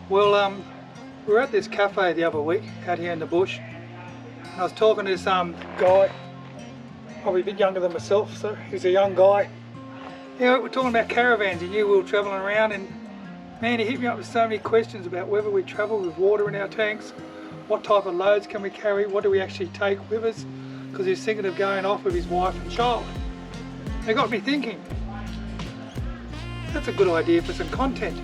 Well, we were at this cafe the other week out here in the bush, and I was talking to this guy, probably a bit younger than myself, so he's a young guy. We're talking about caravans. He knew we were travelling around, and man, he hit me up with so many questions about whether we travel with water in our tanks, what type of loads can we carry, what do we actually take with us, because he's thinking of going off with his wife and child. It got me thinking, that's a good idea for some content.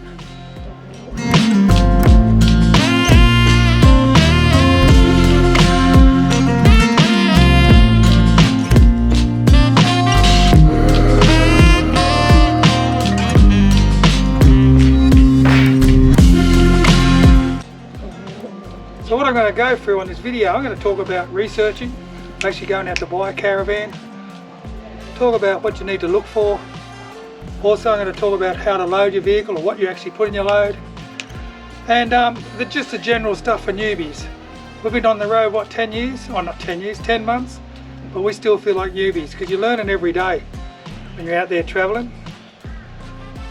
So what I'm going to go through on this video, I'm going to talk about researching, actually going out to buy a caravan, talk about what you need to look for. Also I'm going to talk about how to load your vehicle, or what you actually put in your load, and just the general stuff for newbies. We've been on the road, what, 10 years? Oh, not 10 years, 10 months, but we still feel like newbies because you're learning every day when you're out there travelling.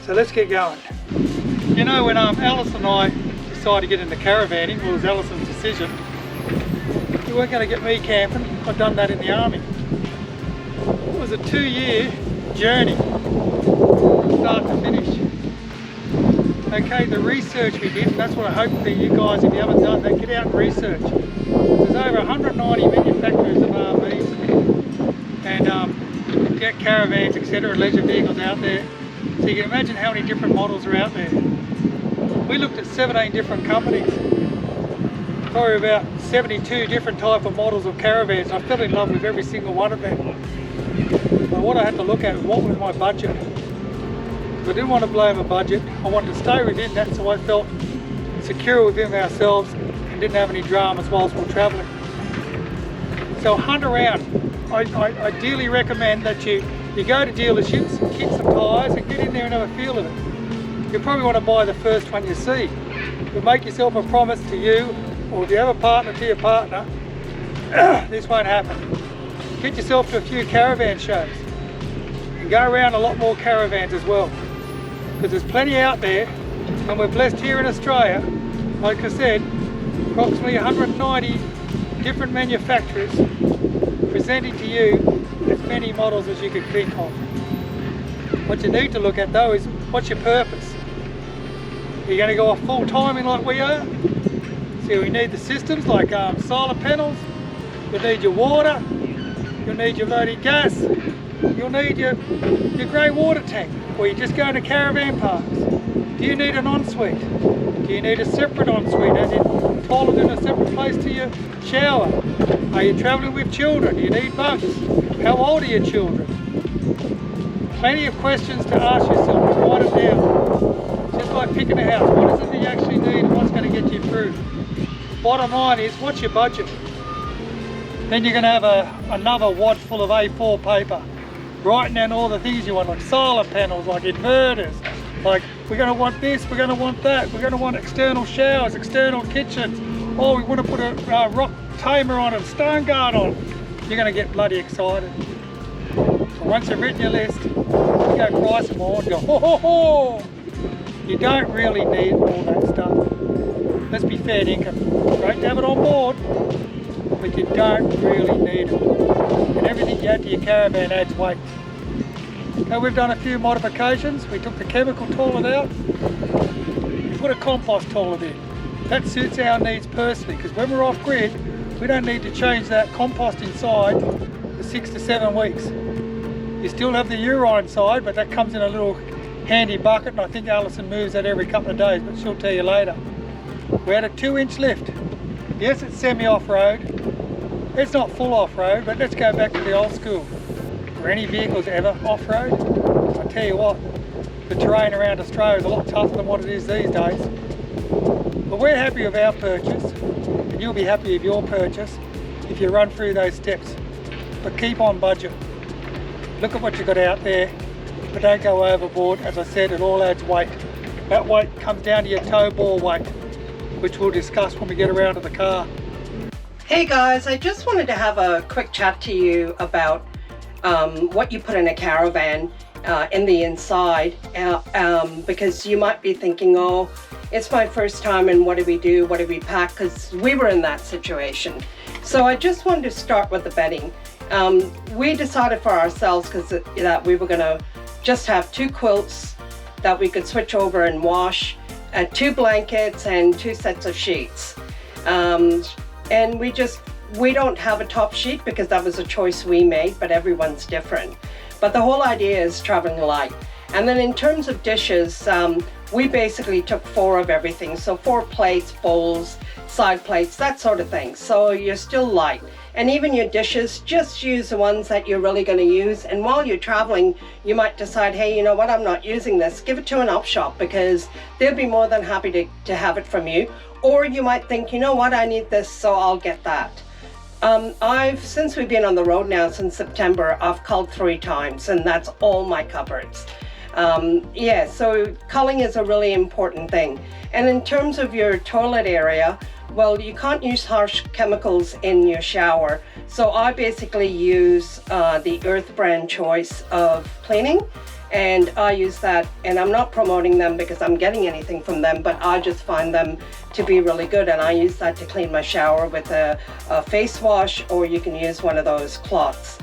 So let's get going. You know, when Alice and I decided to get into caravanning, well, it was Alison's decision. You weren't going to get me camping. I've done that in the army. It was a 2-year journey, start to finish. Okay, the research we did, and that's what I hope that you guys, if you haven't done that, get out and research. There's over 190 manufacturers of RVs and jet caravans, etc., leisure vehicles out there. So you can imagine how many different models are out there. We looked at 17 different companies, probably about 72 different type of models of caravans. I fell in love with every single one of them. But what I had to look at was what was my budget. I didn't want to blow my budget. I wanted to stay within that, so I felt secure within ourselves and didn't have any dramas whilst we're travelling. So hunt around. I ideally recommend that you go to dealerships, kick some tyres and get in there and have a feel of it. You probably want to buy the first one you see. But make yourself a promise to you, or if you have a partner, to your partner, this won't happen. Get yourself to a few caravan shows and go around a lot more caravans as well, because there's plenty out there, and we're blessed here in Australia, like I said, approximately 190 different manufacturers presenting to you as many models as you could think of. What you need to look at though is, what's your purpose? Are you going to go off full timing like we are? So we need the systems like solar panels, you'll need your water, you'll need your loaded gas, you'll need your grey water tank, or you just go into caravan parks. Do you need an ensuite? Do you need a separate ensuite, as in toilet in a separate place to your shower? Are you travelling with children? Do you need bunks? How old are your children? Plenty of questions to ask yourself, write it down. Just like picking a house, what is it that you actually need and what's going to get you through? Bottom line is, what's your budget? Then you're going to have another wad full of A4 paper, writing down all the things you want, like solar panels, like inverters, like we're going to want this, we're going to want that, we're going to want external showers, external kitchens, oh, we want to put a rock tamer on and stone guard on. You're going to get bloody excited. So once you've written your list, you go cry some more and go, ho ho ho! You don't really need all that stuff. Let's be fair dinkum. Great to have it on board, but you don't really need it. And everything you add to your caravan adds weight. So we've done a few modifications. We took the chemical toilet out, we put a compost toilet in. That suits our needs personally, because when we're off grid, we don't need to change that compost inside for 6 to 7 weeks. You still have the urine side, but that comes in a little handy bucket, and I think Alison moves that every couple of days, but she'll tell you later. We had a 2-inch lift. Yes, it's semi-off-road. It's not full off-road, but let's go back to the old school. Were any vehicles ever off-road? I tell you what, the terrain around Australia is a lot tougher than what it is these days. But we're happy with our purchase, and you'll be happy with your purchase if you run through those steps. But keep on budget. Look at what you've got out there, but don't go overboard. As I said, it all adds weight. That weight comes down to your tow ball weight, which we'll discuss when we get around to the car. Hey guys, I just wanted to have a quick chat to you about what you put in a caravan in the inside, because you might be thinking, oh, it's my first time, and what do we do? What do we pack? Because we were in that situation. So I just wanted to start with the bedding. We decided for ourselves that we were going to just have 2 quilts that we could switch over and wash, 2 blankets and 2 sets of sheets. And we don't have a top sheet because that was a choice we made, but everyone's different. But the whole idea is traveling light. And then in terms of dishes, we basically took 4 of everything. So 4 plates, bowls, side plates, that sort of thing. So you're still light. And even your dishes, just use the ones that you're really going to use. And while you're traveling, you might decide, hey, you know what, I'm not using this. Give it to an op shop because they'll be more than happy to have it from you. Or you might think, you know what, I need this, so I'll get that. Since we've been on the road now since September, I've culled 3 times, and that's all my cupboards. So culling is a really important thing. And in terms of your toilet area, well, you can't use harsh chemicals in your shower. So I basically use the Earth brand choice of cleaning, and I use that, and I'm not promoting them because I'm getting anything from them, but I just find them to be really good, and I use that to clean my shower with a face wash, or you can use one of those cloths.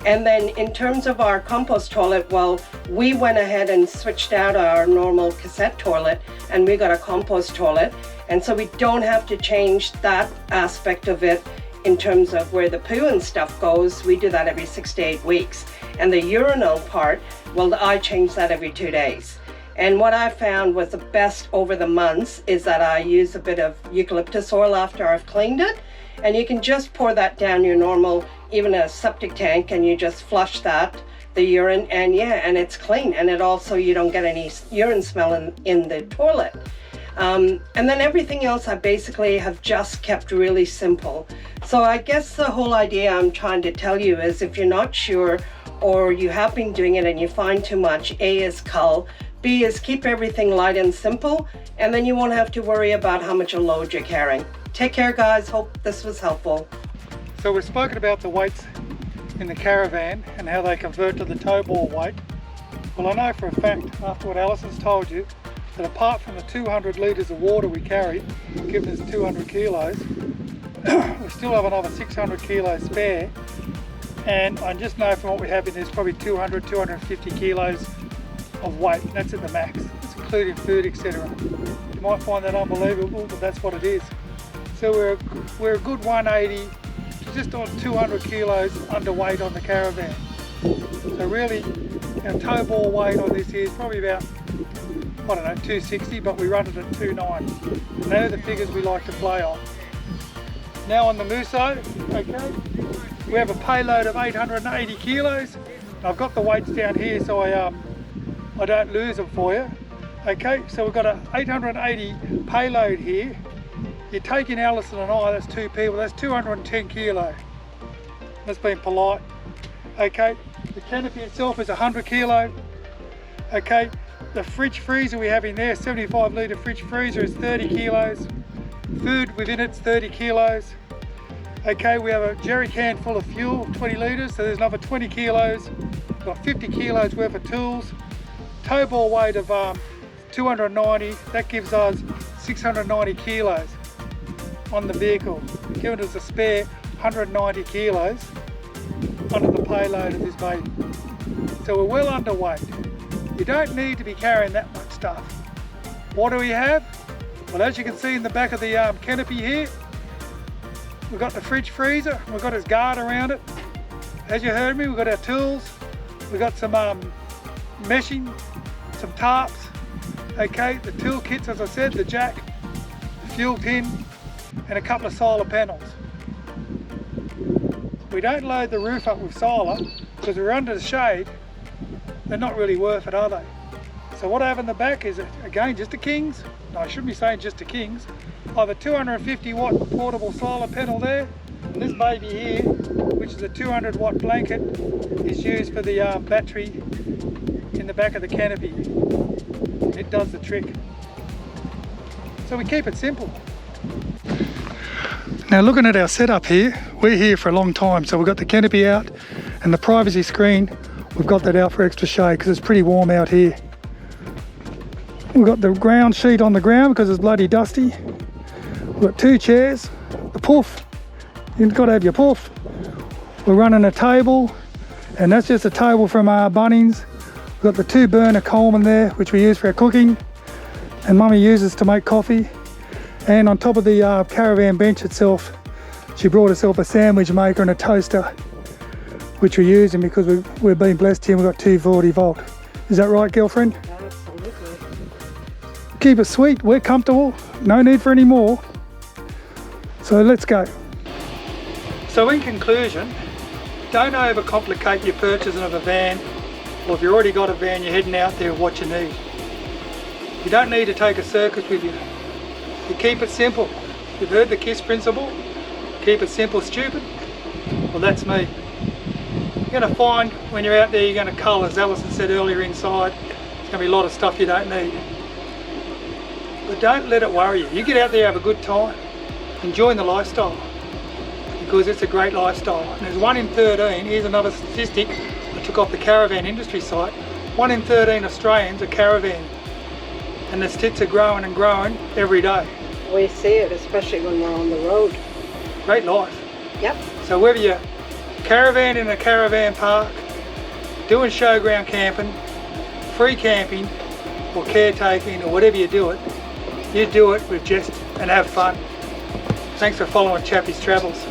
And then in terms of our compost toilet, well, we went ahead and switched out our normal cassette toilet, and we got a compost toilet. And so we don't have to change that aspect of it in terms of where the poo and stuff goes. We do that every 6 to 8 weeks. And the urinal part, well, I change that every 2 days. And what I found was the best over the months is that I use a bit of eucalyptus oil after I've cleaned it. And you can just pour that down your normal, even a septic tank, and you just flush that, the urine, and it's clean. And it also, you don't get any urine smell in the toilet. And then everything else I basically have just kept really simple. So I guess the whole idea I'm trying to tell you is if you're not sure or you have been doing it and you find too much, A is cull, B is keep everything light and simple, and then you won't have to worry about how much a load you're carrying. Take care, guys. Hope this was helpful. So we've spoken about the weights in the Caravan and how they convert to the tow ball weight. Well, I know for a fact, after what Alison's told you, that apart from the 200 litres of water we carry, giving us 200 kilos, we still have another 600 kilos spare. And I just know from what we have in there's probably 200, 250 kilos of weight. That's at the max. It's including food, etc. You might find that unbelievable, but that's what it is. So we're a good 180 to just on 200 kilos underweight on the Caravan. So really, our tow ball weight on this here is probably about, I don't know, 260, but we run it at 290. And they're the figures we like to play on. Now on the Muso, okay, we have a payload of 880 kilos. I've got the weights down here so I don't lose them for you. Okay, so we've got an 880 payload here. You're taking Alison and I, that's 2 people, that's 210 kilo. That's being polite. Okay, the canopy itself is 100 kilo. Okay, the fridge freezer we have in there, 75 litre fridge freezer, is 30 kilos. Food within it's 30 kilos. Okay, we have a jerry can full of fuel, 20 litres, so there's another 20 kilos. We've got 50 kilos worth of tools. Tow ball weight of 290, that gives us 690 kilos on the vehicle, giving us a spare 190 kilos under the payload of this baby. So we're well underweight. You don't need to be carrying that much stuff. What do we have? Well, as you can see in the back of the canopy here, we've got the fridge freezer, we've got its guard around it. As you heard me, we've got our tools, we've got some meshing, some tarps, okay, the tool kits, as I said, the jack, the fuel tin, and a couple of solar panels. We don't load the roof up with solar because we're under the shade. They're not really worth it, are they? So what I have in the back is, again, just a King's. No, I shouldn't be saying just a King's. I have a 250 watt portable solar panel there. And this baby here, which is a 200 watt blanket, is used for the battery in the back of the canopy. It does the trick. So we keep it simple. Now looking at our setup here, we're here for a long time. So we've got the canopy out and the privacy screen, we've got that out for extra shade because it's pretty warm out here. We've got the ground sheet on the ground because it's bloody dusty. We've got 2 chairs, the puff, you've got to have your puff. We're running a table, and that's just a table from Bunnings. We've got the 2 burner Coleman there, which we use for our cooking, and Mummy uses to make coffee. And on top of the Caravan bench itself, she brought herself a sandwich maker and a toaster, which we're using because we've been blessed here and we've got 240 volt. Is that right, girlfriend? Absolutely. Keep it sweet, we're comfortable, no need for any more. So let's go. So in conclusion, don't overcomplicate your purchasing of a van, or if you've already got a van, you're heading out there with what you need. You don't need to take a circus with you. You keep it simple. You've heard the KISS principle, keep it simple, stupid. Well, that's me. You're going to find when you're out there, you're going to cull, as Alison said earlier, inside. There's going to be a lot of stuff you don't need. But don't let it worry you. You get out there, have a good time, enjoy the lifestyle, because it's a great lifestyle. And there's 1 in 13, here's another statistic I took off the Caravan industry site, 1 in 13 Australians are caravan. And the stats are growing and growing every day. We see it, especially when we're on the road. Great life. Yep. So whether you're caravan in a caravan park, doing showground camping, free camping, or caretaking, or whatever you do it with just and have fun. Thanks for following Chappie's Travels.